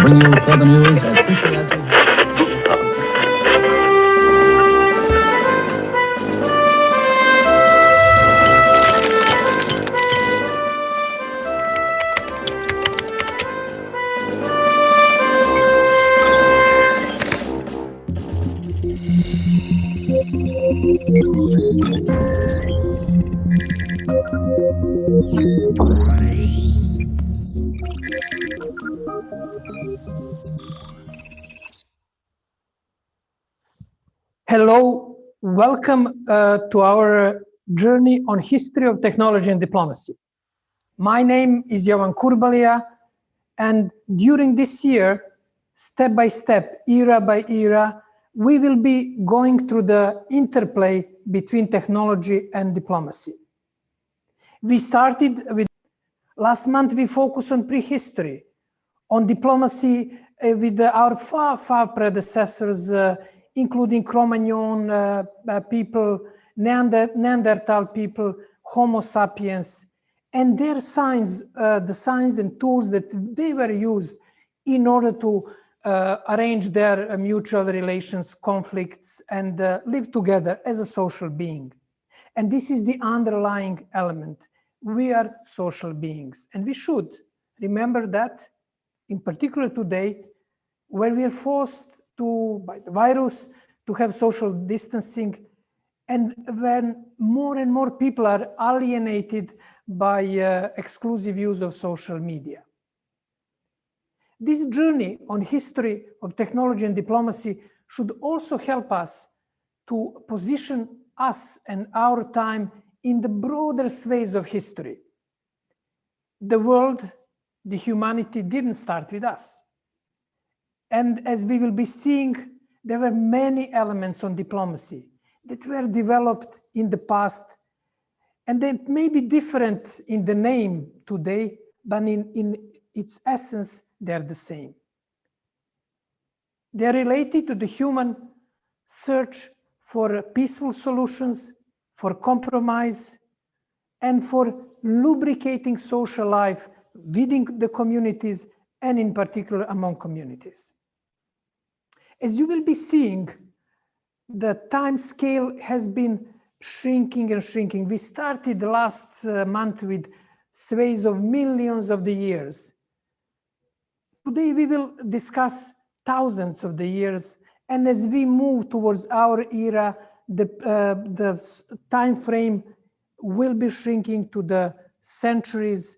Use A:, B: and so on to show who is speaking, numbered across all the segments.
A: bring you further news as quickly as we have.
B: Hello, welcome to our journey on history of technology and diplomacy. My name is Jovan Kurbalija, and during this year, step by step, era by era, we will be going through the interplay between technology and diplomacy. We started with, last month we focused on prehistory, on diplomacy with our far predecessors, including Cro-Magnon people, Neanderthal people, Homo sapiens, and their signs, the signs and tools that they were used in order to arrange their mutual relations, conflicts, and live together as a social being. And this is the underlying element. We are social beings, and we should remember that, in particular today, where we are forced to, by the virus, to have social distancing, and when more and more people are alienated by exclusive use of social media. This journey on history of technology and diplomacy should also help us to position us and our time in the broader sways of history. The world, the humanity didn't start with us. And as we will be seeing, there were many elements on diplomacy that were developed in the past, and they may be different in the name today, but in its essence, they're the same. They're related to the human search for peaceful solutions, for compromise, and for lubricating social life within the communities, and in particular among communities. As you will be seeing, the time scale has been shrinking and shrinking. We started last month with sways of millions of the years. Today we will discuss thousands of the years, and as we move towards our era, the time frame will be shrinking to the centuries,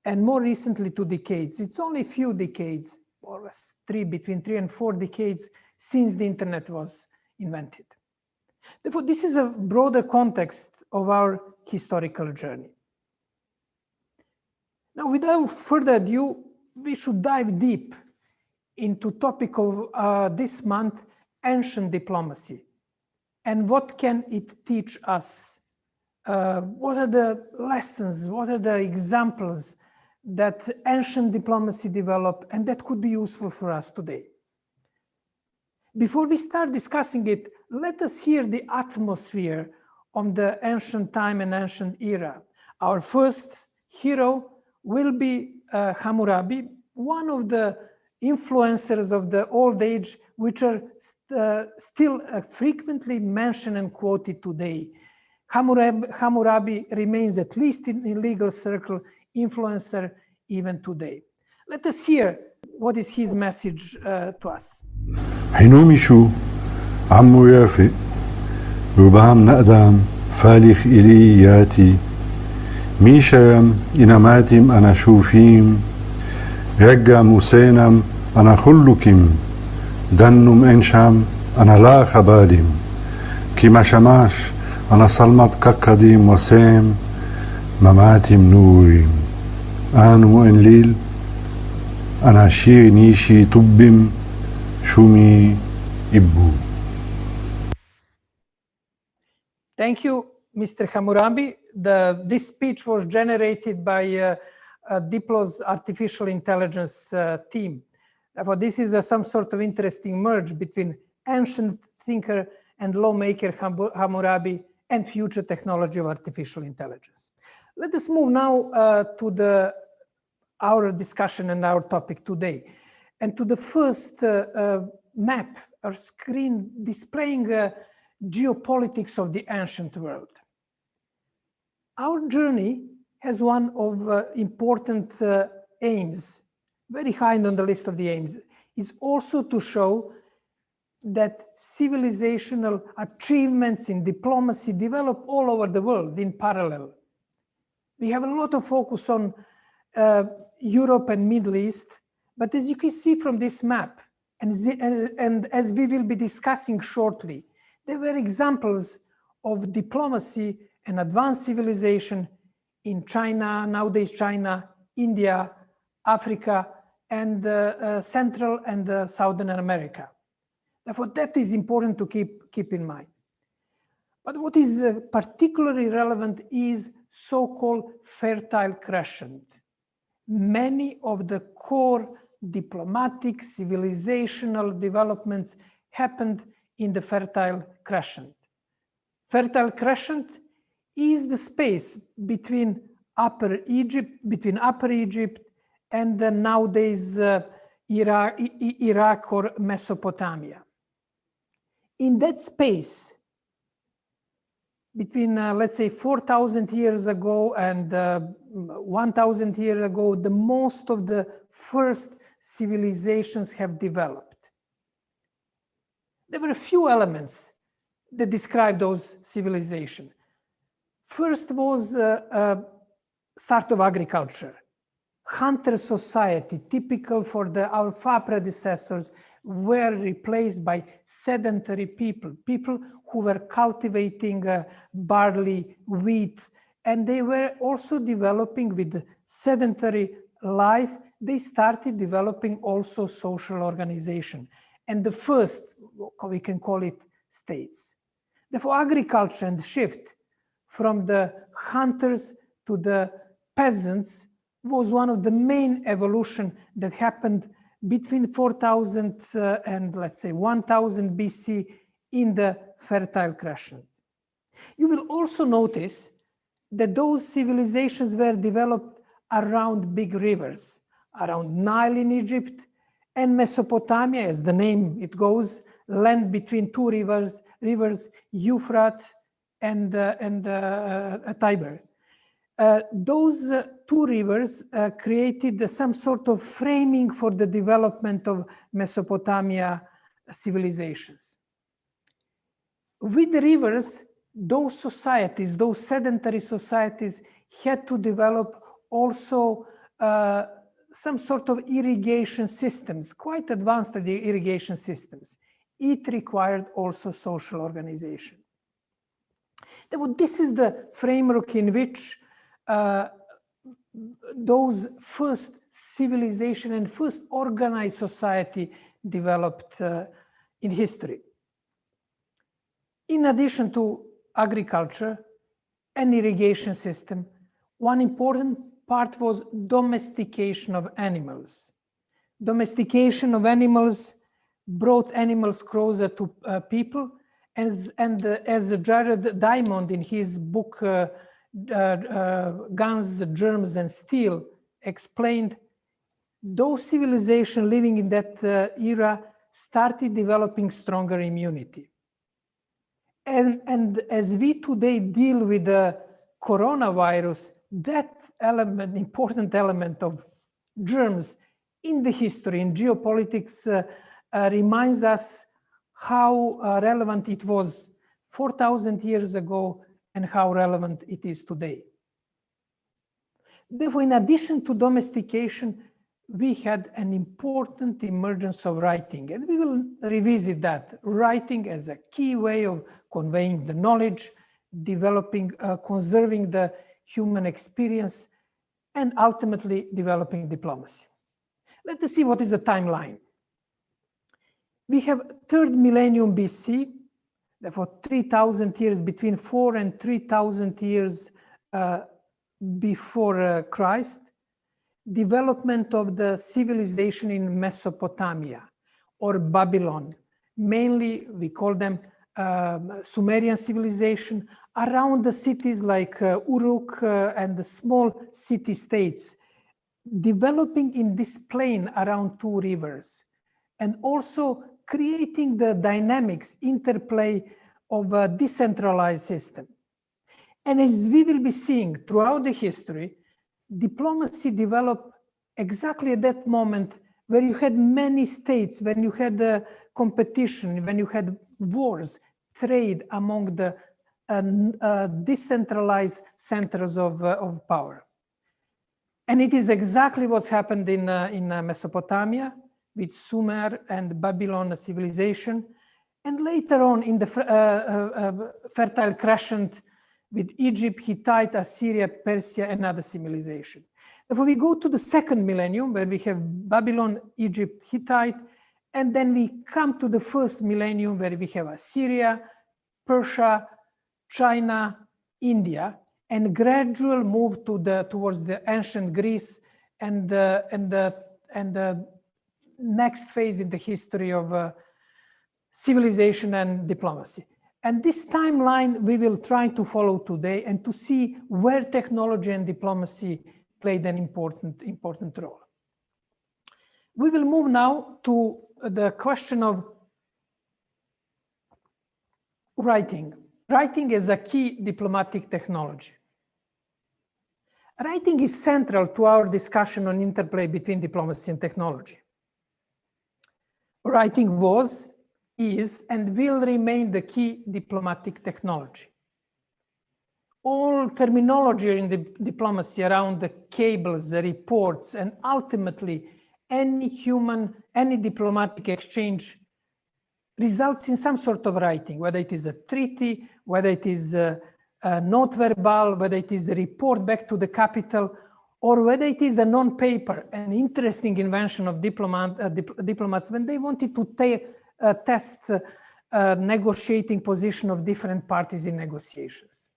B: and more recently to decades. It's only a few decades, or less, between 3 and 4 decades since the internet was invented. Therefore, this is a broader context of our historical journey. Now, without further ado, we should dive deep into topic of this month, ancient diplomacy, and what can it teach us? What are the lessons? What are the examples that ancient diplomacy developed and that could be useful for us today? Before we start discussing it, let us hear the atmosphere of the ancient time and ancient era. Our first hero will be Hammurabi, one of the influencers of the old age, which are still frequently mentioned and quoted today. Hammurabi remains, at least in the legal circle, influencer even today. Let us hear what is his message to us.
C: حينومشو عمو يافق ربام نقدام فالخ إلي ياتي ميشام إنماتم أنا شوفيم رجع موسينم أنا خلكم دنم إنشام أنا لا خبالم كما شماش أنا صلمت كقديم وسام مماتم نورم آنو إنليل أنا شير نيشي طبم شومي إبو.
B: Thank you, Mr. Hammurabi. This speech was generated by Diplo's artificial intelligence team. Therefore, this is some sort of interesting merge between ancient thinker and lawmaker Hammurabi and future technology of artificial intelligence. Let us move now to our discussion and our topic today. and to the first map or screen displaying geopolitics of the ancient world. Our journey has one of important aims, very high on the list of the aims, is also to show that civilizational achievements in diplomacy develop all over the world in parallel. We have a lot of focus on Europe and Middle East, but as you can see from this map, and as we will be discussing shortly, there were examples of diplomacy and advanced civilization in China, nowadays China, India, Africa, and Central and Southern America. Therefore, that is important to keep in mind. But what is particularly relevant is so-called fertile crescent. Many of the core diplomatic, civilizational developments happened in the Fertile Crescent. Fertile Crescent is the space between Upper Egypt and the nowadays Iraq or Mesopotamia. In that space, between, let's say, 4,000 years ago and 1,000 years ago, the most of the first civilizations have developed. There were a few elements that describe those civilizations. First was start of agriculture. Hunter society, typical for our far predecessors, were replaced by sedentary people who were cultivating barley, wheat, and they were also developing with sedentary life. They started developing also social organization, and the first, we can call it, states. Therefore, agriculture and shift from the hunters to the peasants was one of the main evolution that happened between 4,000 and let's say 1,000 BC in the Fertile Crescent. You will also notice that those civilizations were developed around big rivers, around Nile in Egypt and Mesopotamia, as the name it goes, land between two rivers Euphrates and Tiber. Those two rivers created some sort of framing for the development of Mesopotamia civilizations. With the rivers, those societies, those sedentary societies, had to develop also some sort of irrigation systems, quite advanced irrigation systems. It required also social organization. This is the framework in which those first civilization and first organized society developed in history. In addition to agriculture and irrigation system, one important part was domestication of animals. Domestication of animals brought animals closer to people, as Jared Diamond in his book Guns, Germs and Steel explained, those civilizations living in that era started developing stronger immunity. And as we today deal with the coronavirus, that element, important element of germs in the history, in geopolitics, reminds us how relevant it was 4,000 years ago and how relevant it is today. Therefore, in addition to domestication, we had an important emergence of writing, and we will revisit that. Writing as a key way of conveying the knowledge, developing, conserving the human experience, and ultimately developing diplomacy. Let us see what is the timeline. We have 3rd millennium BC, therefore 3,000 years, between 4 and 3,000 years before Christ, development of the civilization in Mesopotamia or Babylon. Mainly, we call them Sumerian civilization, around the cities like Uruk and the small city-states. developing in this plain around two rivers, and also creating the dynamics, interplay of a decentralized system. And as we will be seeing throughout the history, diplomacy developed exactly at that moment where you had many states, when you had competition, when you had wars, trade among the decentralized centers of power. And it is exactly what's happened in Mesopotamia with Sumer and Babylon civilization, and later on in the Fertile Crescent with Egypt, Hittite, Assyria, Persia, and other civilization. Therefore, we go to the second millennium where we have Babylon, Egypt, Hittite, and then we come to the first millennium where we have Assyria, Persia, China, India, and gradual move towards the ancient Greece and the next phase in the history of civilization and diplomacy. And this timeline we will try to follow today and to see where technology and diplomacy played an important role. We will move now to the question of writing. Writing is a key diplomatic technology. Writing is central to our discussion on interplay between diplomacy and technology. Writing was, is, and will remain the key diplomatic technology. All terminology in the diplomacy around the cables, the reports, and ultimately any diplomatic exchange results in some sort of writing, whether it is a treaty, whether it is a note verbal, whether it is a report back to the capital, or whether it is a non-paper, an interesting invention of diplomats when they wanted to test negotiating position of different parties in negotiations.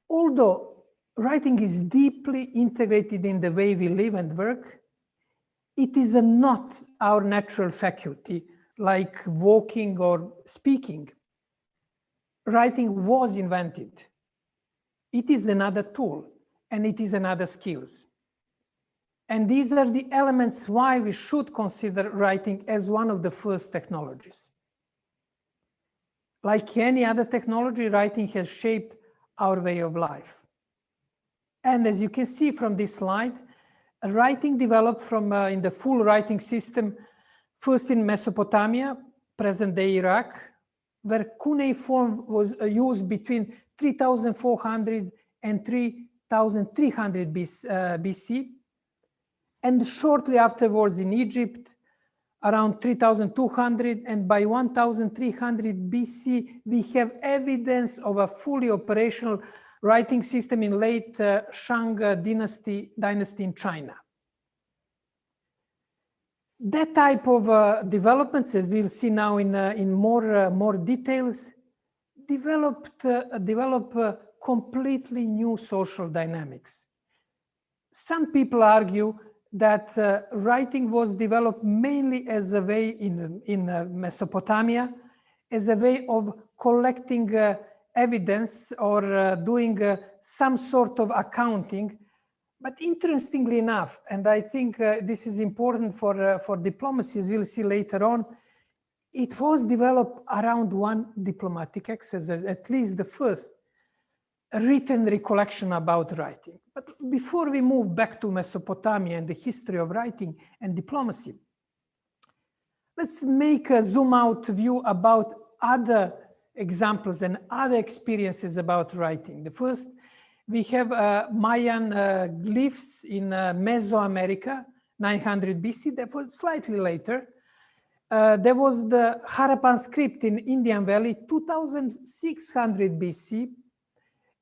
B: Although writing is deeply integrated in the way we live and work, it is not our natural faculty like walking or speaking. Writing was invented. It is another tool and it is another skills. And these are the elements why we should consider writing as one of the first technologies. Like any other technology, writing has shaped our way of life. And as you can see from this slide, writing developed from in the full writing system, first in Mesopotamia, present-day Iraq, where cuneiform was used between 3,400 and 3,300 BC. And shortly afterwards in Egypt, around 3,200, and by 1,300 BC, we have evidence of a fully operational writing system in late Shang dynasty in China. That type of developments, as we'll see now in more details, develop completely new social dynamics. Some people argue that writing was developed mainly as a way in Mesopotamia, as a way of collecting evidence or doing some sort of accounting. But interestingly enough, and I think this is important for diplomacy, as we'll see later on, it was developed around one diplomatic exercise, at least the first written recollection about writing. But before we move back to Mesopotamia and the history of writing and diplomacy, let's make a zoom out view about other examples and other experiences about writing. The first, we have Mayan glyphs in Mesoamerica, 900 BC, that was slightly later. There was the Harappan script in Indian Valley, 2600 BC.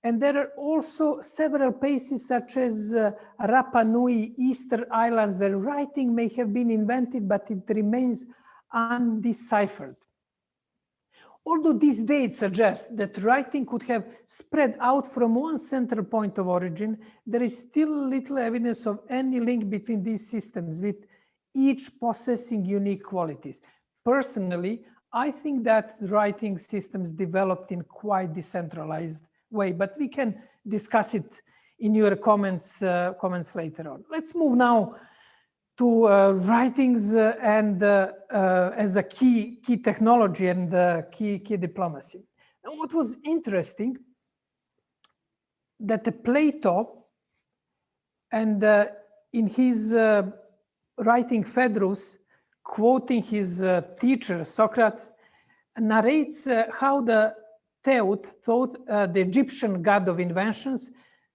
B: And there are also several places such as Rapa Nui, Easter Islands, where writing may have been invented, but it remains undeciphered. Although these dates suggest that writing could have spread out from one central point of origin, there is still little evidence of any link between these systems, with each possessing unique qualities. Personally, I think that writing systems developed in quite decentralized way, but we can discuss it in your comments later on. Let's move now to writings and as a key technology and key diplomacy. And what was interesting, that Plato, and in his writing Phaedrus, quoting his teacher Socrates, narrates how the Theut, the Egyptian god of inventions,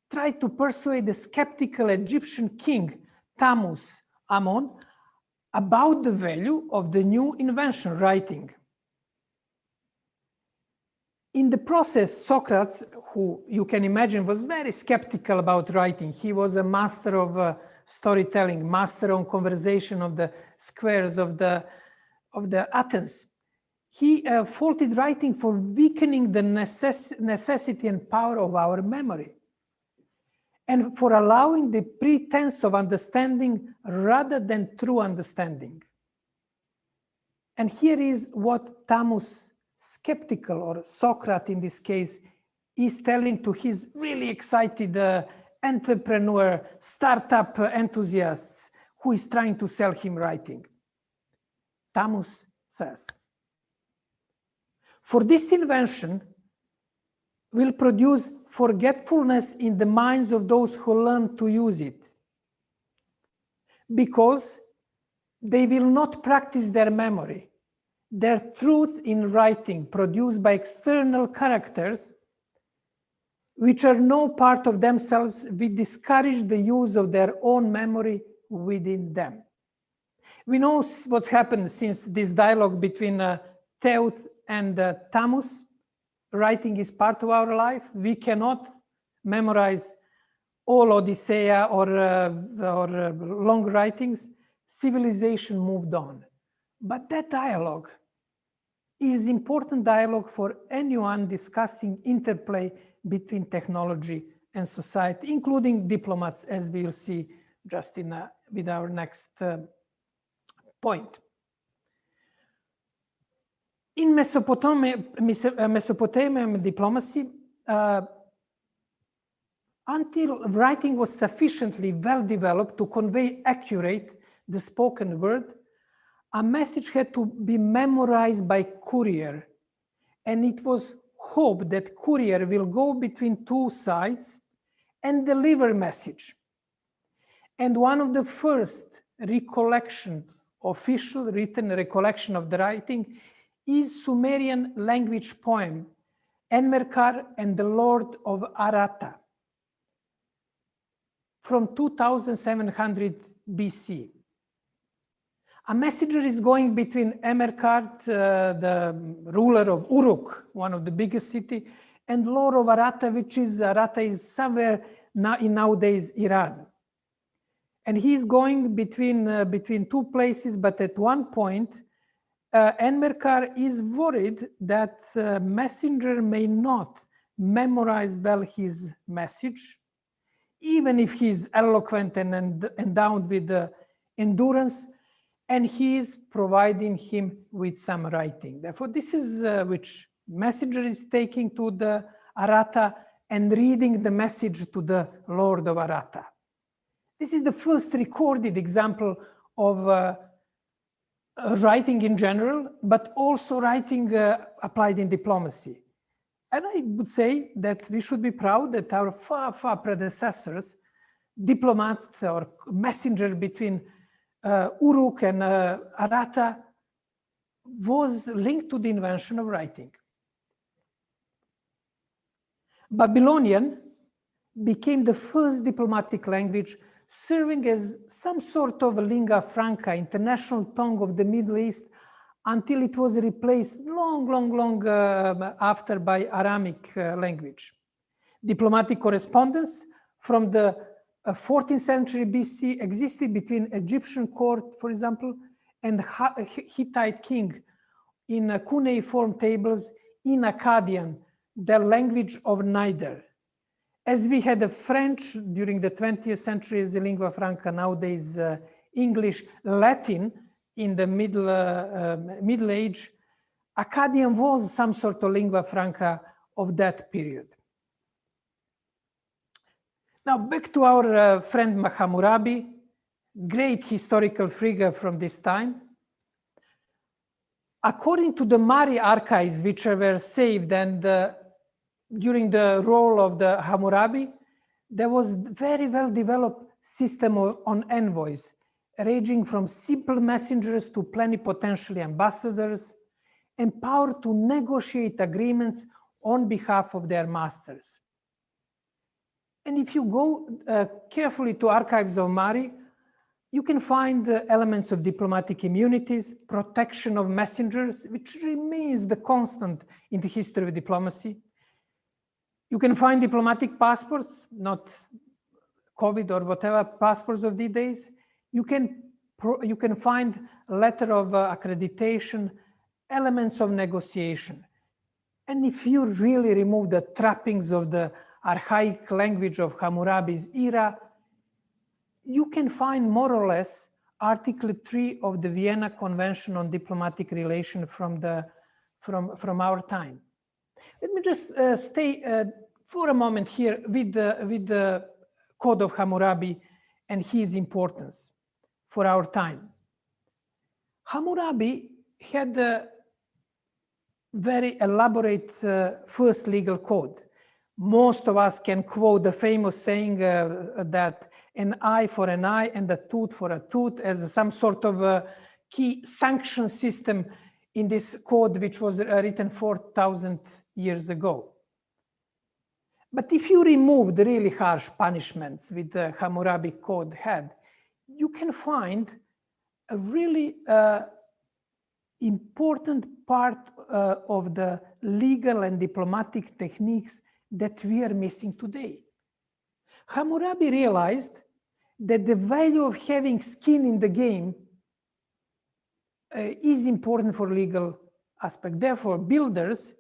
B: tried to persuade the skeptical Egyptian king Tammuz Ammon about the value of the new invention, writing. In the process, Socrates, who you can imagine was very skeptical about writing, he was a master of storytelling, master on conversation of the squares of the Athens. He faulted writing for weakening the necessity and power of our memory, and for allowing the pretense of understanding rather than true understanding. And here is what Tammuz, skeptical, or Socrates in this case, is telling to his really excited entrepreneur, startup enthusiasts who is trying to sell him writing. Tammuz says, "For this invention will produce forgetfulness in the minds of those who learn to use it, because they will not practice their memory. Their truth in writing produced by external characters, which are no part of themselves, will discourage the use of their own memory within them." We know what's happened since this dialogue between Theut and Tammuz. Writing is part of our life. We cannot memorize all Odyssey or long writings. Civilization moved on. But that dialogue is important dialogue for anyone discussing interplay between technology and society, including diplomats, as we will see just with our next point. In Mesopotamian diplomacy, until writing was sufficiently well developed to convey accurate the spoken word, a message had to be memorized by courier, and it was hoped that courier will go between two sides and deliver message. And one of the first official written recollection of the writing is Sumerian language poem, Enmerkar and the Lord of Aratta, from 2700 BC. A messenger is going between Enmerkar, the ruler of Uruk, one of the biggest city, and Lord of Aratta, Aratta is somewhere in nowadays Iran. And he's going between two places, but at one point, Enmerkar is worried that messenger may not memorize well his message, even if he's eloquent and endowed with endurance, and he is providing him with some writing. Therefore, this is which messenger is taking to the Aratta and reading the message to the Lord of Aratta. This is the first recorded example of writing in general, but also writing applied in diplomacy. And I would say that we should be proud that our far predecessors, diplomats or messenger between Uruk and Aratta, was linked to the invention of writing. Babylonian became the first diplomatic language, serving as some sort of a lingua franca, international tongue of the Middle East, until it was replaced long after by Aramic language. Diplomatic correspondence from the 14th century BC existed between Egyptian court, for example, and Hittite king in cuneiform tables in Akkadian, the language of neither. As we had the French during the 20th century as a lingua franca, nowadays English, Latin in the Middle Age, Akkadian was some sort of lingua franca of that period. Now back to our friend Hammurabi, great historical figure from this time. According to the Mari archives, which were saved and during the rule of the Hammurabi, there was very well developed system on envoys, ranging from simple messengers to plenipotentiary ambassadors, empowered to negotiate agreements on behalf of their masters. And if you go carefully to archives of Mari, you can find the elements of diplomatic immunities, protection of messengers, which remains the constant in the history of diplomacy. You can find diplomatic passports, not COVID or whatever passports of these days. You can find a letter of accreditation, elements of negotiation. And if you really remove the trappings of the archaic language of Hammurabi's era, you can find more or less Article 3 of the Vienna Convention on Diplomatic Relations from our time. Let me just stay for a moment here with the Code of Hammurabi and his importance for our time. Hammurabi had a very elaborate first legal code. Most of us can quote the famous saying that an eye for an eye and a tooth for a tooth as some sort of a key sanction system in this code, which was written 4,000 years ago. But if you remove the really harsh punishments with the Hammurabi code had, you can find a really important part of the legal and diplomatic techniques that we are missing today. Hammurabi realized that the value of having skin in the game is important for legal aspect. Therefore, builders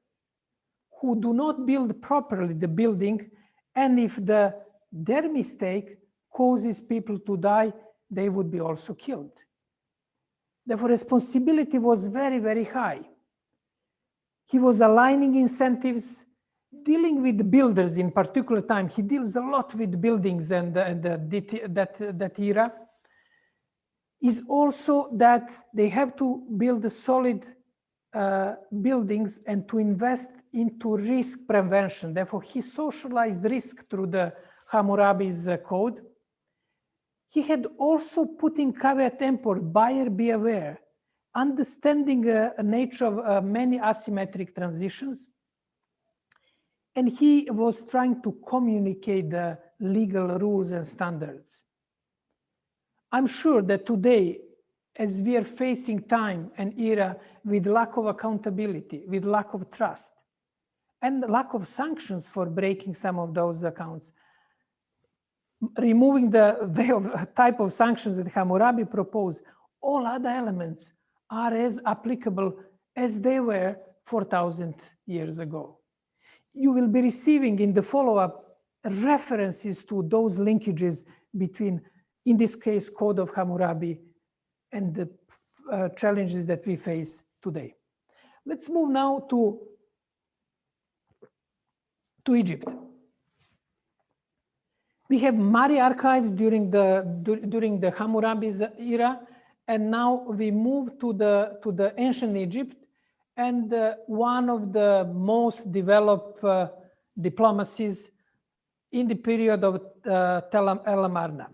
B: who do not build properly the building, and if their mistake causes people to die, they would be also killed. Therefore, responsibility was very, very high. He was aligning incentives, dealing with builders in particular time. He deals a lot with buildings and that era. Is also that they have to build solid buildings and to invest into risk prevention. Therefore, he socialized risk through the Hammurabi's code. He had also put in caveat emptor, buyer beware, understanding the nature of many asymmetric transitions. And he was trying to communicate the legal rules and standards. I'm sure that today, as we are facing time and era with lack of accountability, with lack of trust, and lack of sanctions for breaking some of those accounts, removing the type of sanctions that Hammurabi proposed, all other elements are as applicable as they were 4,000 years ago. You will be receiving in the follow-up references to those linkages between, in this case, Code of Hammurabi and the challenges that we face today. Let's move now to Egypt. We have Mari archives during the Hammurabi's era, and now we move to the ancient Egypt, and one of the most developed diplomacies in the period of Amarna.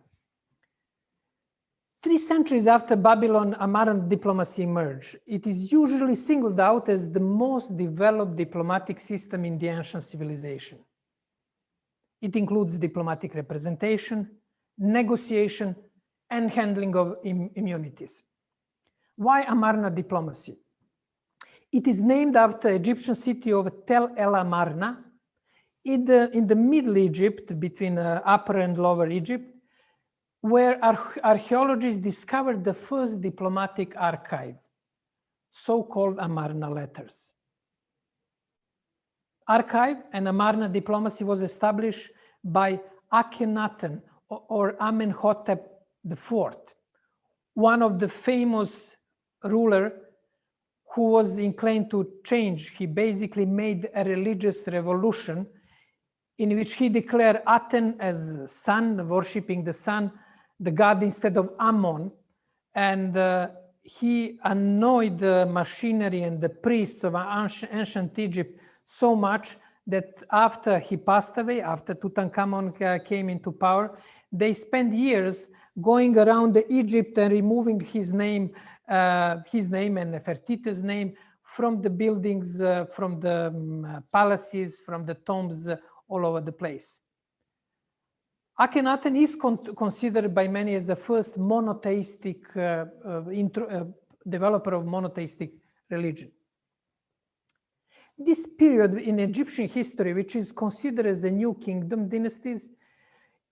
B: 3 centuries after Babylon, Amarna diplomacy emerged. It is usually singled out as the most developed diplomatic system in the ancient civilization. It includes diplomatic representation, negotiation, and handling of immunities. Why Amarna diplomacy? It is named after the Egyptian city of Tel El Amarna in the Middle Egypt, between Upper and Lower Egypt, where archaeologists discovered the first diplomatic archive, so-called Amarna letters. Archive and Amarna diplomacy was established by Akhenaten or Amenhotep IV, one of the famous ruler who was inclined to change. He basically made a religious revolution in which he declared Aten as sun, worshipping the sun, the god instead of Ammon. And he annoyed the machinery and the priests of ancient Egypt so much that after he passed away, after Tutankhamun came into power, they spent years going around Egypt and removing his name and Nefertiti's name from the buildings, from the palaces, from the tombs all over the place. Akhenaten is considered by many as the first monotheistic developer of monotheistic religion. This period in Egyptian history, which is considered as the New Kingdom dynasties,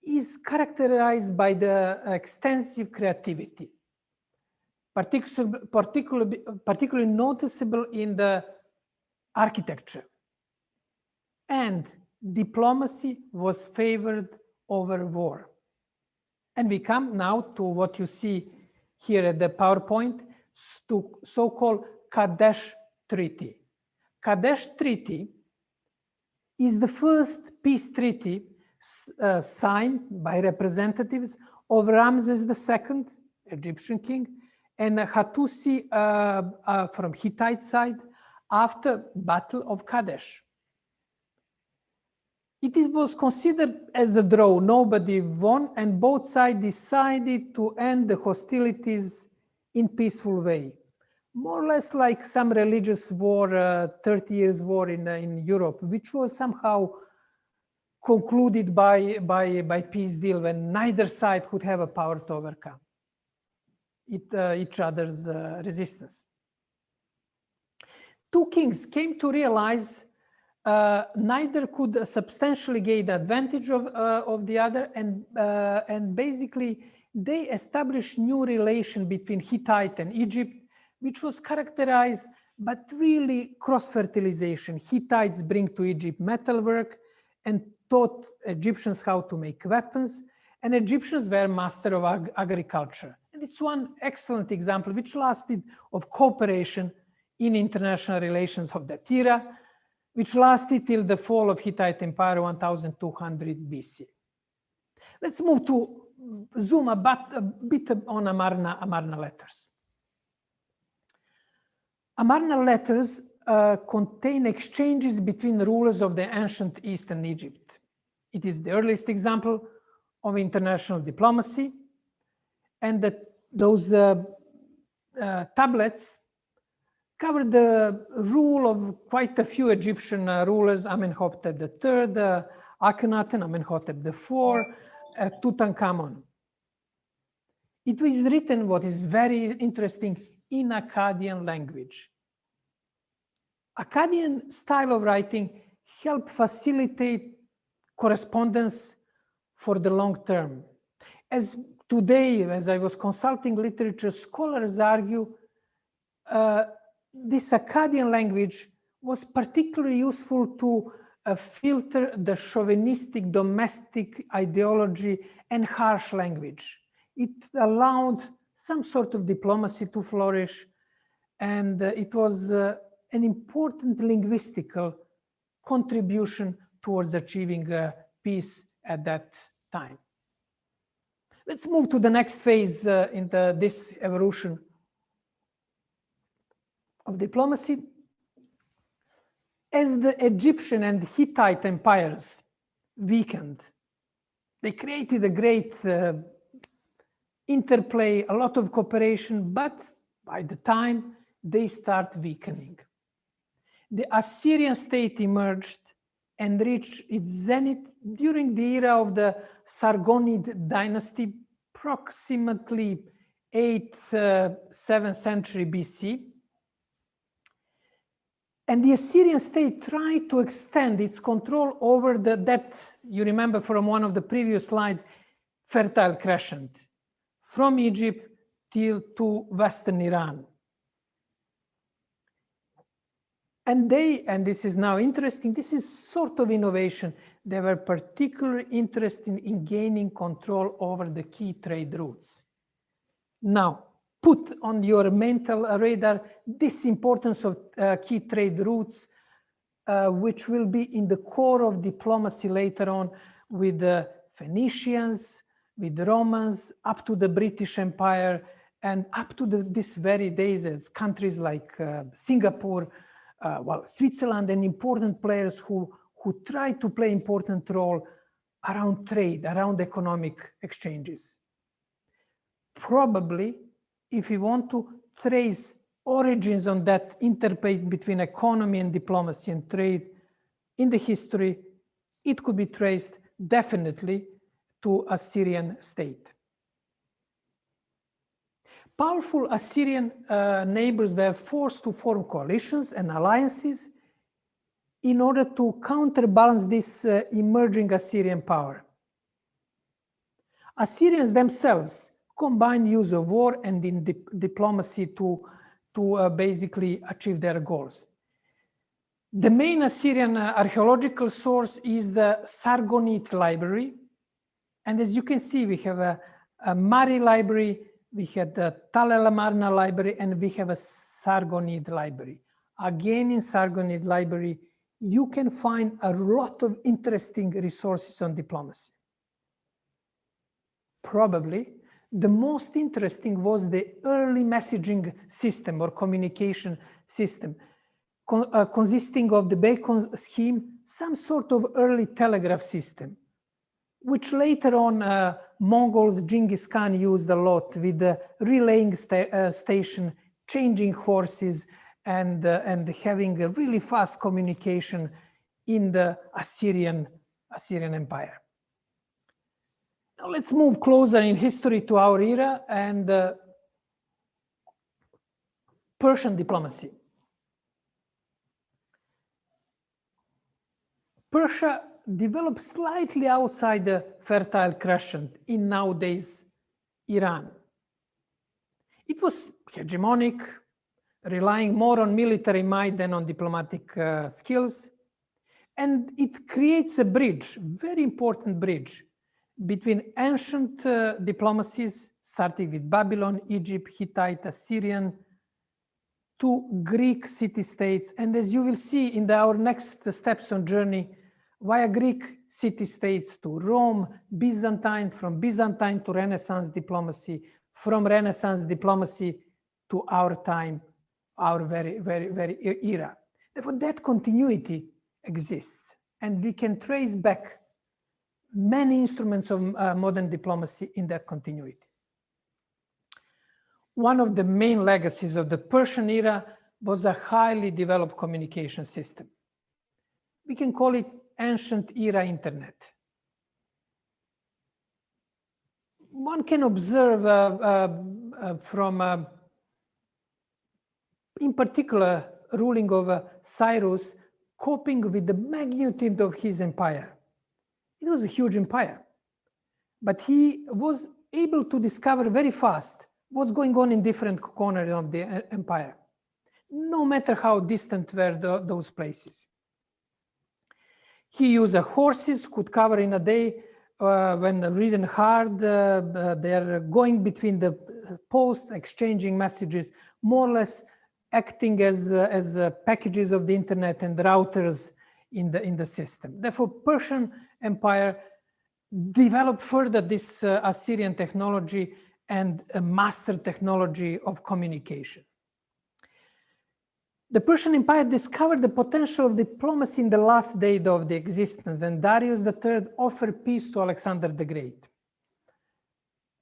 B: is characterized by the extensive creativity, particularly noticeable in the architecture. And diplomacy was favored over war. And we come now to what you see here at the PowerPoint, to so-called Kadesh Treaty. Kadesh Treaty is the first peace treaty signed by representatives of Ramses II, Egyptian king, and Hattusi from Hittite side after Battle of Kadesh. It was considered as a draw. Nobody won, and both sides decided to end the hostilities in peaceful way. More or less like some religious war, 30 years war in Europe, which was somehow concluded by peace deal when neither side could have a power to overcome each other's resistance. Two kings came to realize neither could substantially gain advantage of the other, and basically they established new relation between Hittite and Egypt, which was characterized by really cross-fertilization. Hittites bring to Egypt metalwork and taught Egyptians how to make weapons, and Egyptians were master of agriculture. And it's one excellent example which lasted of cooperation in international relations of that era, which lasted till the fall of Hittite Empire 1200 BC. Let's move to zoom a bit on Amarna letters. Amarna letters contain exchanges between rulers of the ancient Eastern Egypt. It is the earliest example of international diplomacy, and those tablets cover the rule of quite a few Egyptian rulers: Amenhotep III, Akhenaten, Amenhotep IV, Tutankhamun. It was written, what is very interesting, in Akkadian language. Akkadian style of writing helped facilitate correspondence for the long term. As today, as I was consulting literature, scholars argue this Akkadian language was particularly useful to filter the chauvinistic domestic ideology and harsh language. It allowed some sort of diplomacy to flourish, and it was an important linguistical contribution towards achieving peace at that time. Let's move to the next phase in this evolution of diplomacy. As the Egyptian and Hittite empires weakened, they created a great interplay, a lot of cooperation, but by the time they start weakening. The Assyrian state emerged and reached its zenith during the era of the Sargonid dynasty, approximately 7th century BC. And the Assyrian state tried to extend its control over that, you remember from one of the previous slides, Fertile Crescent, from Egypt to Western Iran. And this is now interesting, this is sort of innovation. They were particularly interested in gaining control over the key trade routes. Now, put on your mental radar this importance of key trade routes which will be in the core of diplomacy later on with the Phoenicians, with the Romans, up to the British Empire, and up to this very days, as countries like Singapore, well, Switzerland, and important players who try to play important role around trade, around economic exchanges. Probably, if you want to trace origins on that interplay between economy and diplomacy and trade in the history, it could be traced definitely to Assyrian state. Powerful Assyrian neighbors were forced to form coalitions and alliances in order to counterbalance this emerging Assyrian power. Assyrians themselves combined use of war and in diplomacy to basically achieve their goals. The main Assyrian archaeological source is the Sargonid library. And as you can see, we have a Mari library, we had the Tal el Amarna library, and we have a Sargonid library. Again, in Sargonid library, you can find a lot of interesting resources on diplomacy. Probably the most interesting was the early messaging system or communication system, consisting of the Bacon scheme, some sort of early telegraph system, which later on Mongols, Genghis Khan used a lot with the relaying station, changing horses, and having a really fast communication in the Assyrian Empire. Now let's move closer in history to our era and Persian diplomacy. Persia developed slightly outside the Fertile Crescent in nowadays Iran. It was hegemonic, relying more on military might than on diplomatic skills. And it creates a bridge, very important bridge, between ancient diplomacies, starting with Babylon, Egypt, Hittite, Assyrian, to Greek city-states. And as you will see in our next steps on journey, via Greek city-states to Rome, Byzantine, from Byzantine to Renaissance diplomacy, from Renaissance diplomacy to our time, our very era. Therefore, that continuity exists, and we can trace back many instruments of modern diplomacy in that continuity. One of the main legacies of the Persian era was a highly developed communication system. We can call it ancient era internet. One can observe from in particular ruling of Cyrus coping with the magnitude of his empire. It was a huge empire, but he was able to discover very fast what's going on in different corners of the empire, no matter how distant were those places. He used horses, could cover in a day when ridden hard. They're going between the posts, exchanging messages, more or less acting as packages of the internet and routers in the system. Therefore, Persian Empire developed further this Assyrian technology and a master technology of communication. The Persian Empire discovered the potential of diplomacy in the last day of the existence when Darius III offered peace to Alexander the Great.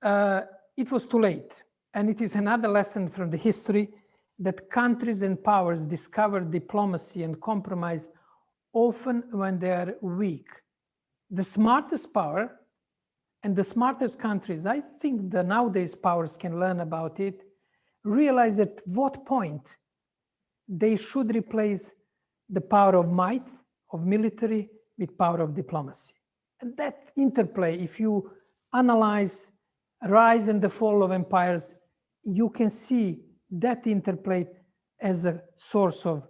B: It was too late, and it is another lesson from the history that countries and powers discover diplomacy and compromise often when they are weak. The smartest power and the smartest countries, I think the nowadays powers can learn about it, realize at what point they should replace the power of might, of military, with power of diplomacy. And that interplay, if you analyze rise and the fall of empires, you can see that interplay as a source of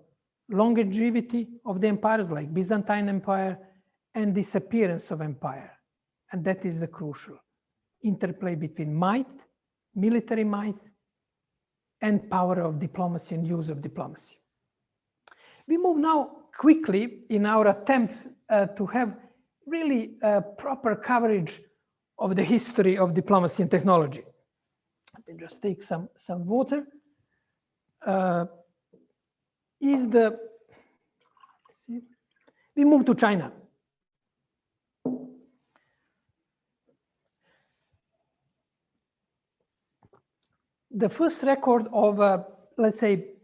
B: longevity of the empires like Byzantine Empire and disappearance of empire. And that is the crucial interplay between might, military might, and power of diplomacy and use of diplomacy. We move now quickly in our attempt to have really proper coverage of the history of diplomacy and technology. Let me just take some water. We move to China. The first record of, let's say,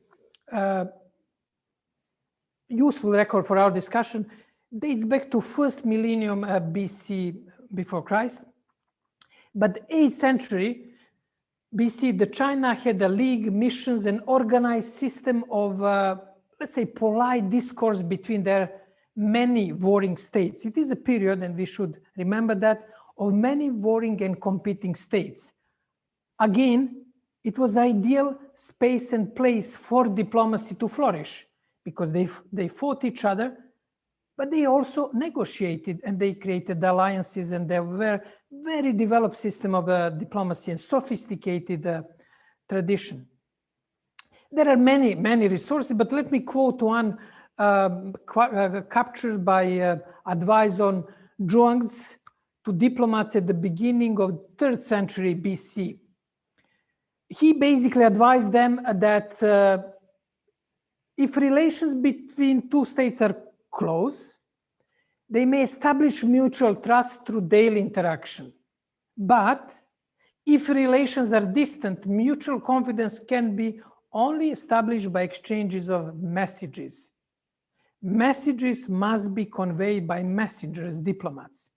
B: useful record for our discussion dates back to first millennium BC before Christ. But 8th century BC, the China had a league, missions, and organized system of, let's say, polite discourse between their many warring states. It is a period, and we should remember that, of many warring and competing states. Again, it was ideal space and place for diplomacy to flourish because they fought each other, but they also negotiated and they created alliances, and there were very developed system of diplomacy and sophisticated tradition. There are many, many resources, but let me quote one captured by advice on Zhuangzi to diplomats at the beginning of 3rd century BC. He basically advised them that if relations between two states are close, they may establish mutual trust through daily interaction. But if relations are distant, mutual confidence can be only established by exchanges of messages. Messages must be conveyed by messengers, diplomats.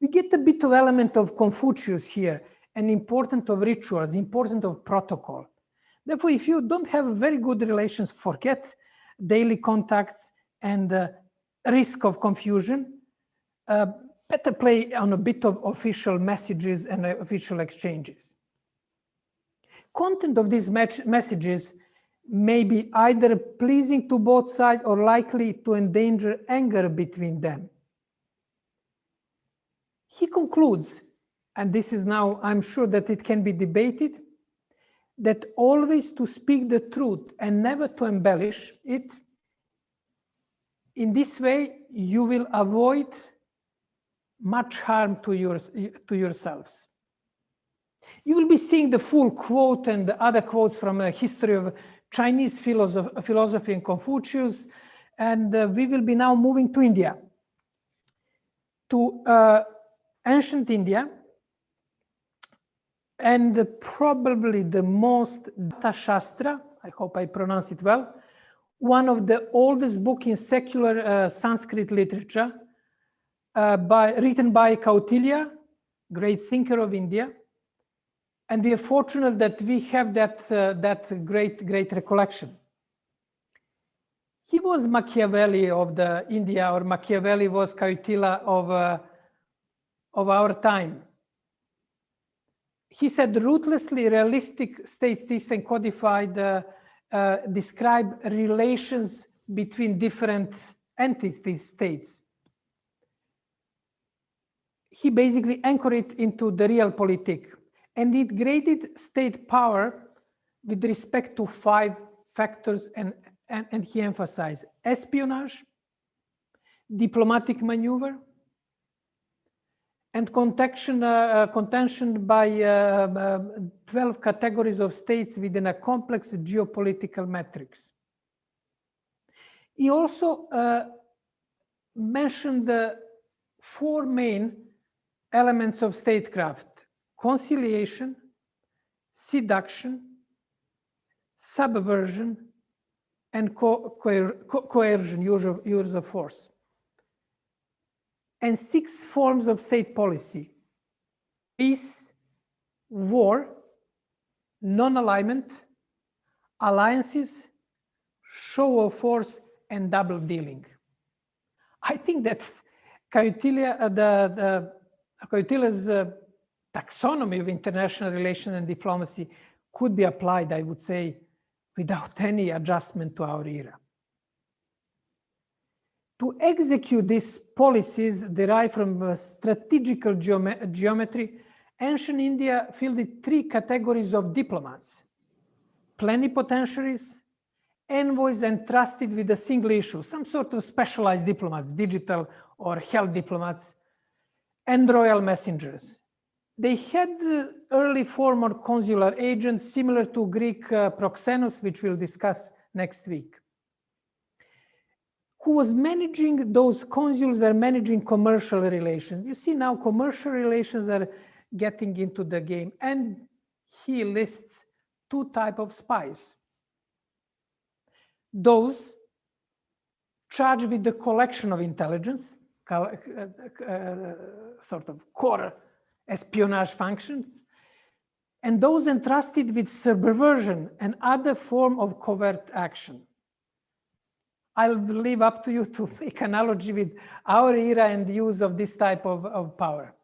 B: We get a bit of element of Confucius here, and important of rituals, important of protocol. Therefore, if you don't have very good relations, forget daily contacts and risk of confusion. Better play on a bit of official messages and official exchanges. Content of these messages may be either pleasing to both sides or likely to endanger anger between them. He concludes, and this is now, I'm sure that it can be debated, that always to speak the truth and never to embellish it. In this way, you will avoid much harm to yourselves. You will be seeing the full quote and the other quotes from a history of Chinese philosophy and Confucius, and we will be now moving to India. To ancient India, and probably the most Data Shastra, I hope I pronounce it well, one of the oldest books in secular Sanskrit literature, written by Kautilya, great thinker of India. And we are fortunate that we have that great recollection. He was Machiavelli of the India, or Machiavelli was Kautilya of our time. He said, ruthlessly realistic state system codified, describe relations between different entities, states. He basically anchored it into the realpolitik, and it graded state power with respect to 5 factors, and he emphasized espionage, diplomatic maneuver, and contention by 12 categories of states within a complex geopolitical matrix. He also mentioned the 4 main elements of statecraft: conciliation, seduction, subversion, and coercion, use of force. And 6 forms of state policy: peace, war, non-alignment, alliances, show of force, and double dealing. I think that Kautilya's taxonomy of international relations and diplomacy could be applied, I would say, without any adjustment to our era. To execute these policies derived from strategical geometry, ancient India fielded 3 categories of diplomats: plenipotentiaries, envoys entrusted with a single issue, some sort of specialized diplomats, digital or health diplomats, and royal messengers. They had the early form of consular agents similar to Greek proxenos, which we'll discuss next week. Who was managing those consuls were managing commercial relations. You see now commercial relations are getting into the game, and he lists two types of spies. Those charged with the collection of intelligence, sort of core espionage functions, and those entrusted with subversion and other form of covert action. I'll leave up to you to make analogy with our era and the use of this type of power.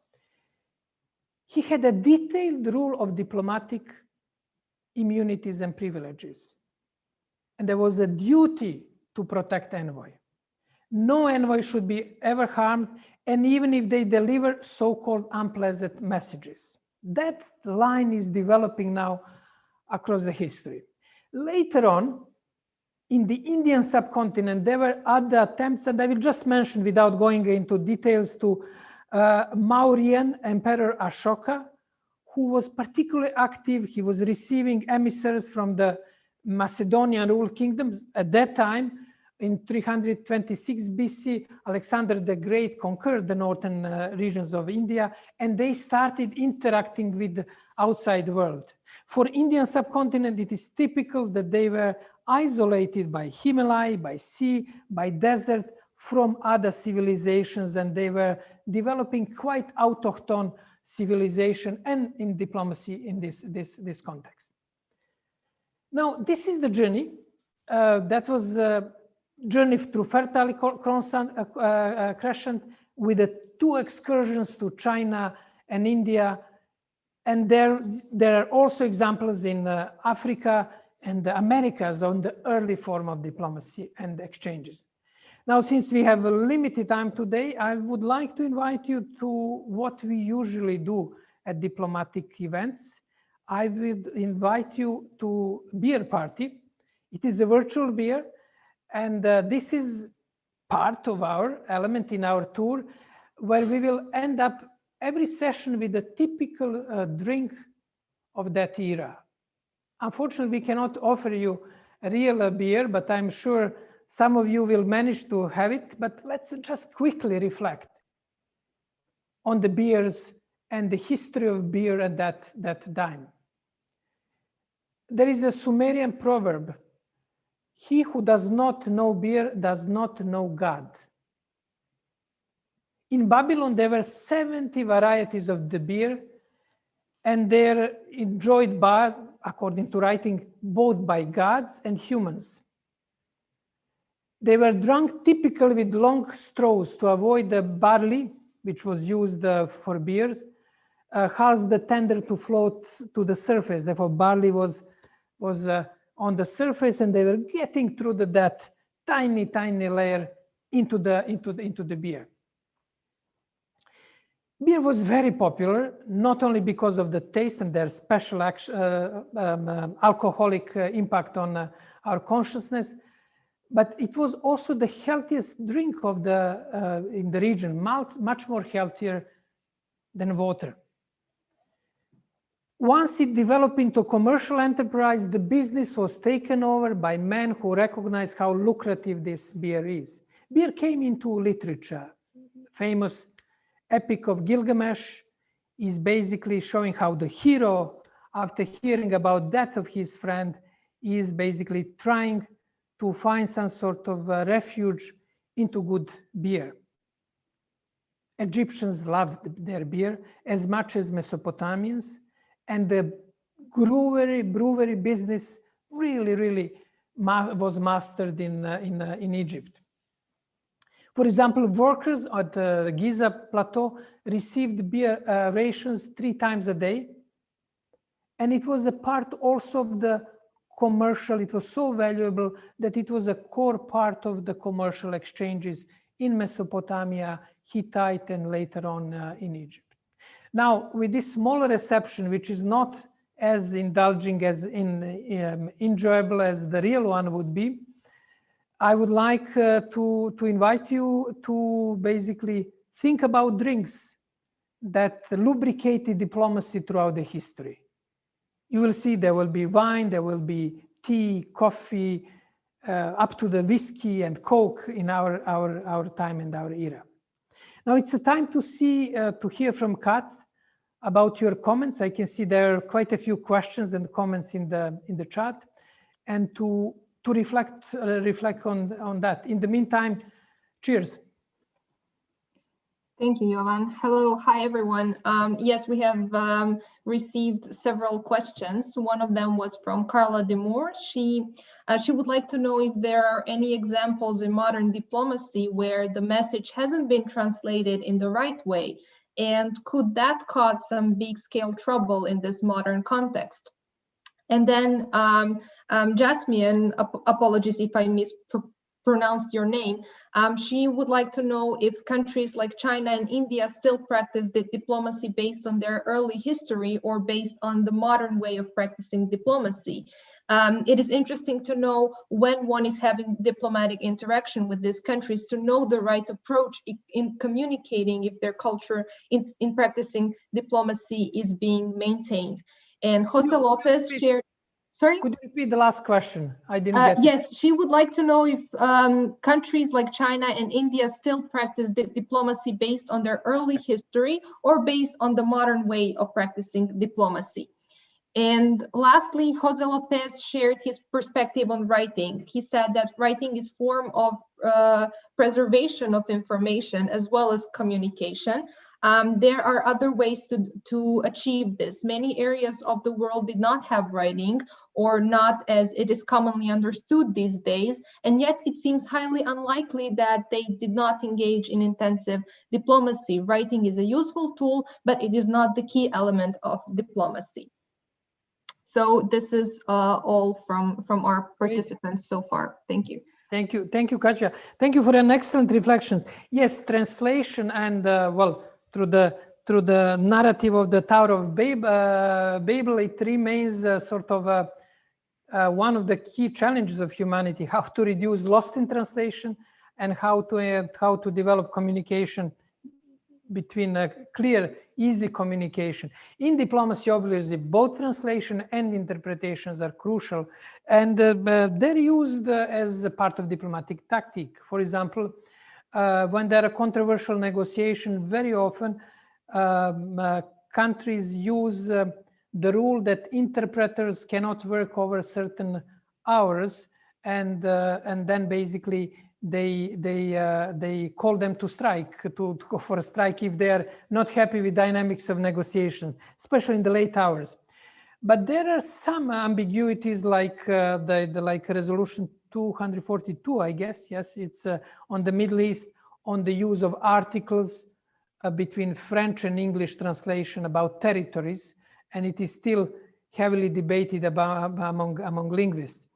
B: He had a detailed rule of diplomatic immunities and privileges. And there was a duty to protect envoy. No envoy should be ever harmed, and even if they deliver so-called unpleasant messages. That line is developing now across the history. Later on, in the Indian subcontinent, there were other attempts, and I will just mention without going into details, to Mauryan Emperor Ashoka, who was particularly active. He was receiving emissaries from the Macedonian ruled kingdoms. At that time, in 326 BC, Alexander the Great conquered the northern regions of India, and they started interacting with the outside world. For Indian subcontinent, it is typical that they were isolated by Himalaya, by sea, by desert from other civilizations, and they were developing quite autochthone civilization and in diplomacy in this context. Now, this is the journey. That was a journey through Fertile Crescent with the two excursions to China and India. And there are also examples in Africa and the Americas on the early form of diplomacy and exchanges. Now, since we have a limited time today, I would like to invite you to what we usually do at diplomatic events. I would invite you to beer party. It is a virtual beer, and this is part of our element in our tour, where we will end up every session with a typical drink of that era. Unfortunately, we cannot offer you a real beer, but I'm sure some of you will manage to have it. But let's just quickly reflect on the beers and the history of beer at that time. There is a Sumerian proverb: he who does not know beer does not know God. In Babylon, there were 70 varieties of the beer, and they're enjoyed by, according to writing, both by gods and humans. They were drunk typically with long straws to avoid the barley, which was used for beers, caused the tender to float to the surface. Therefore, barley was on the surface, and they were getting through that tiny layer into the beer. Beer was very popular, not only because of the taste and their special alcoholic impact on our consciousness, but it was also the healthiest drink of in the region, much more healthier than water. Once it developed into commercial enterprise, the business was taken over by men who recognized how lucrative this beer is. Beer came into literature. Famous Epic of Gilgamesh is basically showing how the hero, after hearing about death of his friend, is basically trying to find some sort of refuge into good beer. Egyptians loved their beer as much as Mesopotamians, and the brewery business really was mastered in Egypt. For example, workers at the Giza Plateau received beer rations 3 times a day. And it was a part also of the commercial. It was so valuable that it was a core part of the commercial exchanges in Mesopotamia, Hittite, and later on in Egypt. Now, with this smaller exception, which is not as indulging, as enjoyable as the real one would be, I would like to invite you to basically think about drinks that lubricated diplomacy throughout the history. You will see there will be wine, there will be tea, coffee, up to the whiskey and Coke in our time and our era. Now it's a time to hear from Kat about your comments. I can see there are quite a few questions and comments in the chat, and to reflect on that. In the meantime, cheers.
D: Thank you, Jovan. Hello, hi everyone. Yes, we have received several questions. One of them was from Carla de Moore. She would like to know if there are any examples in modern diplomacy where the message hasn't been translated in the right way, and could that cause some big scale trouble in this modern context? And then Jasmine, apologies if I mispronounced your name, she would like to know if countries like China and India still practice the diplomacy based on their early history or based on the modern way of practicing diplomacy. It is interesting to know when one is having diplomatic interaction with these countries to know the right approach in communicating if their culture in practicing diplomacy is being maintained. And Jose Lopez shared, sorry?
B: Could you repeat the last question? I didn't get it.
D: Yes, she would like to know if countries like China and India still practice diplomacy based on their early history or based on the modern way of practicing diplomacy. And lastly, Jose Lopez shared his perspective on writing. He said that writing is a form of preservation of information as well as communication. There are other ways to achieve this. Many areas of the world did not have writing, or not as it is commonly understood these days, and yet it seems highly unlikely that they did not engage in intensive diplomacy. Writing is a useful tool, but it is not the key element of diplomacy. So this is all from our participants so far. Thank you.
B: Thank you, Katja. Thank you for an excellent reflections. Yes, translation and well, through the narrative of the Tower of Babel, it remains sort of one of the key challenges of humanity: how to reduce lost in translation and how to develop communication between clear, easy communication. In diplomacy, obviously, both translation and interpretations are crucial, and they're used as a part of diplomatic tactic. For example, when there are controversial negotiations, very often countries use the rule that interpreters cannot work over certain hours, and then basically they call them to strike, to go for a strike if they are not happy with dynamics of negotiations, especially in the late hours. But there are some ambiguities, like like resolution 242, I guess. Yes, it's on the Middle East, on the use of articles between French and English translation about territories, and it is still heavily debated among linguists.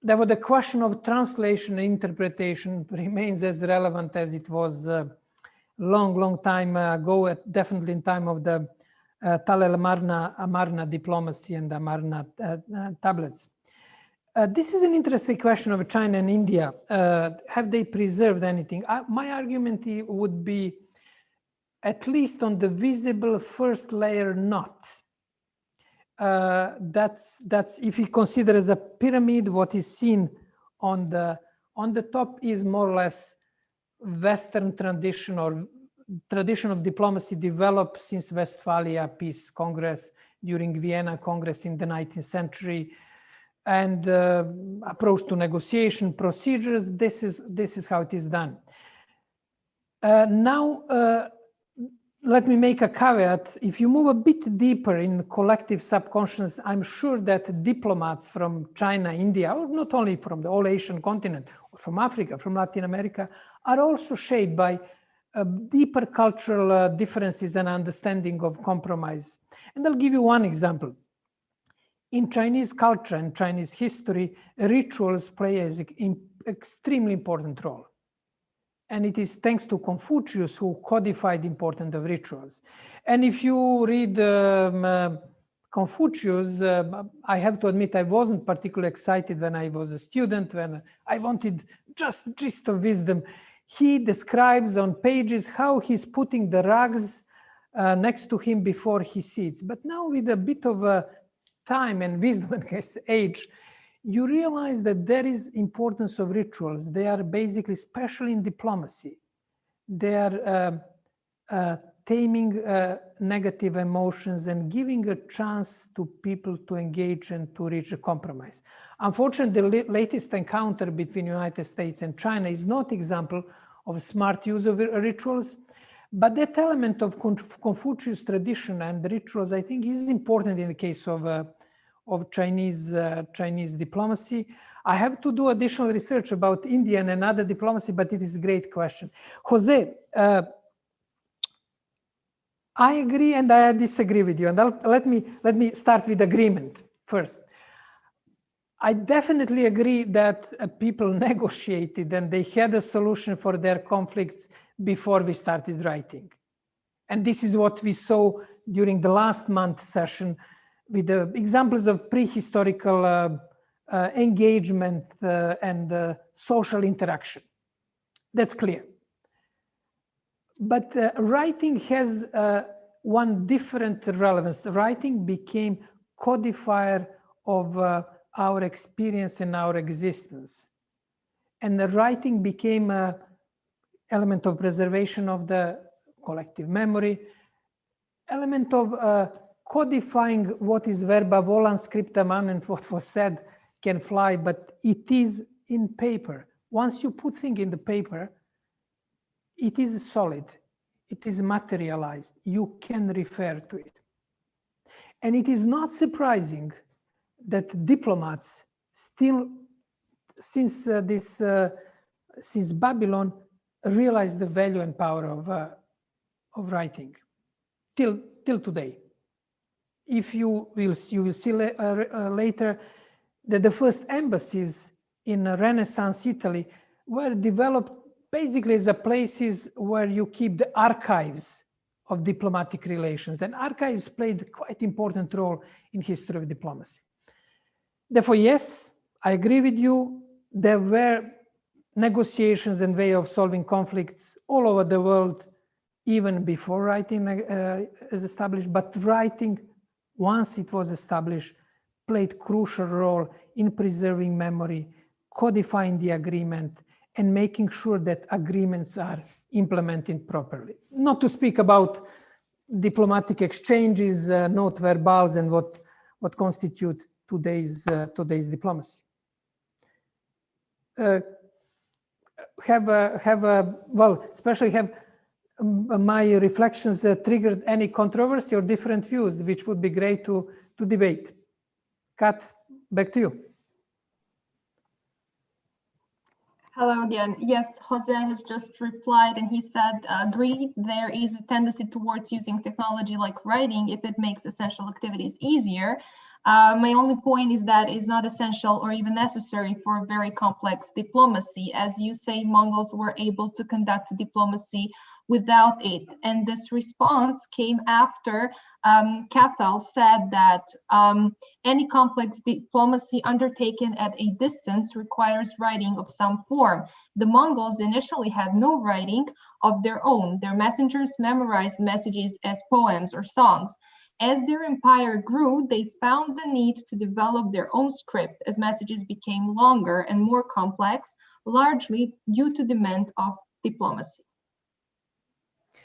B: Therefore, the question of translation and interpretation remains as relevant as it was long time ago, definitely in time of the Amarna diplomacy and Amarna tablets. This is an interesting question of China and India. Have they preserved anything? My argument would be, at least on the visible first layer, not. That's if you consider as a pyramid, what is seen on the top is more or less Western tradition, or tradition of diplomacy developed since Westphalia Peace Congress, during Vienna Congress in the 19th century, and approach to negotiation procedures. This is how it is done. Now, let me make a caveat. If you move a bit deeper in collective subconscious, I'm sure that diplomats from China, India, or not only from the whole Asian continent, or from Africa, from Latin America, are also shaped by deeper cultural differences and understanding of compromise. And I'll give you one example. In Chinese culture and Chinese history, rituals play an extremely important role. And it is thanks to Confucius who codified the importance of rituals. And if you read Confucius, I have to admit, I wasn't particularly excited when I was a student, when I wanted just the gist of wisdom. He describes on pages how he's putting the rugs next to him before he sits. But now with a bit of time and wisdom and his age, you realize that there is importance of rituals. They are basically, especially in diplomacy, they are taming negative emotions and giving a chance to people to engage and to reach a compromise. Unfortunately, the latest encounter between United States and China is not example of smart use of rituals, but that element of Confucius tradition and rituals, I think, is important in the case of Chinese diplomacy. I have to do additional research about Indian and other diplomacy, but it is a great question. Jose, I agree and I disagree with you. And let me start with agreement first. I definitely agree that people negotiated and they had a solution for their conflicts before we started writing. And this is what we saw during the last month session with the examples of prehistorical engagement and social interaction. That's clear. But writing has one different relevance. Writing became codifier of our experience and our existence. And the writing became an element of preservation of the collective memory, element of codifying what is verba volant scripta manent, what was said can fly, but it is in paper. Once you put things in the paper, it is solid, it is materialized, you can refer to it. And it is not surprising that diplomats still, since Babylon, realize the value and power of writing till today. If you will see later that the first embassies in Renaissance Italy were developed basically as the places where you keep the archives of diplomatic relations, and archives played quite important role in history of diplomacy. Therefore, yes, I agree with you. There were negotiations and way of solving conflicts all over the world, even before writing is established, but writing, once it was established, played crucial role in preserving memory, codifying the agreement, and making sure that agreements are implemented properly. Not to speak about diplomatic exchanges, note verbals, and what constitute today's diplomacy. Especially have my reflections triggered any controversy or different views, which would be great to debate. Kat, back to you.
D: Hello again. Yes, Jose has just replied and he said, agree, there is a tendency towards using technology like writing if it makes essential activities easier. My only point is that it's not essential or even necessary for very complex diplomacy. As you say, Mongols were able to conduct diplomacy without it. And this response came after Cathal said that any complex diplomacy undertaken at a distance requires writing of some form. The Mongols initially had no writing of their own. Their messengers memorized messages as poems or songs. As their empire grew, they found the need to develop their own script as messages became longer and more complex, largely due to demand of diplomacy.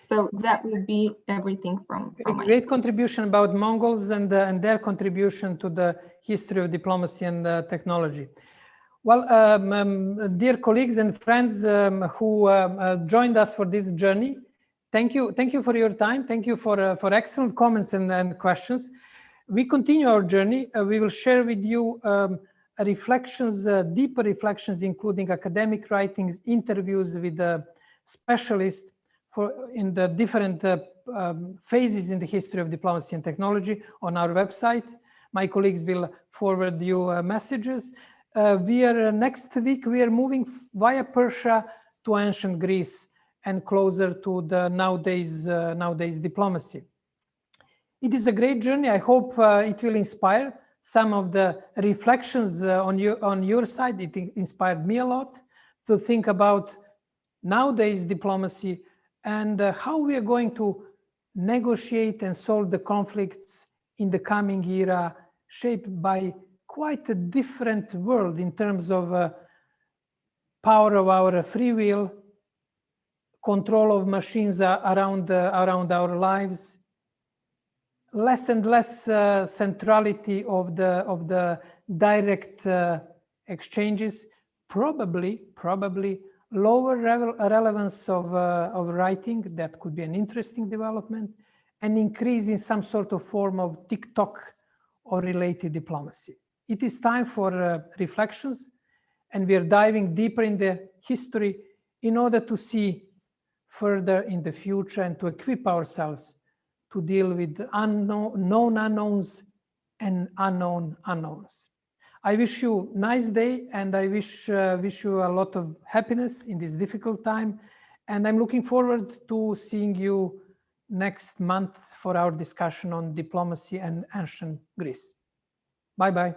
D: So that would be everything from my
B: great contribution about Mongols and their contribution to the history of diplomacy and technology. Well, dear colleagues and friends who joined us for this journey, thank you for your time. Thank you for excellent comments and questions. We continue our journey. We will share with you reflections, deeper reflections, including academic writings, interviews with specialists in the different phases in the history of diplomacy and technology on our website. My colleagues will forward you messages. Next week, we are moving via Persia to ancient Greece and closer to the nowadays diplomacy. It is a great journey. I hope it will inspire some of the reflections on your side. It inspired me a lot to think about nowadays diplomacy and how we are going to negotiate and solve the conflicts in the coming era, shaped by quite a different world in terms of power of our free will, control of machines around our lives, less and less centrality of the direct exchanges, probably lower relevance of writing. That could be an interesting development, and increase in some sort of form of TikTok or related diplomacy. It is time for reflections, and we are diving deeper in the history in order to see further in the future and to equip ourselves to deal with known unknowns and unknown unknowns. I wish you a nice day, and I wish you a lot of happiness in this difficult time. And I'm looking forward to seeing you next month for our discussion on diplomacy and ancient Greece. Bye-bye.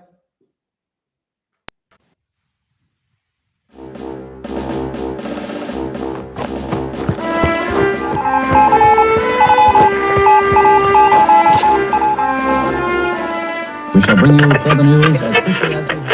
A: We shall bring you further news as quickly as we have.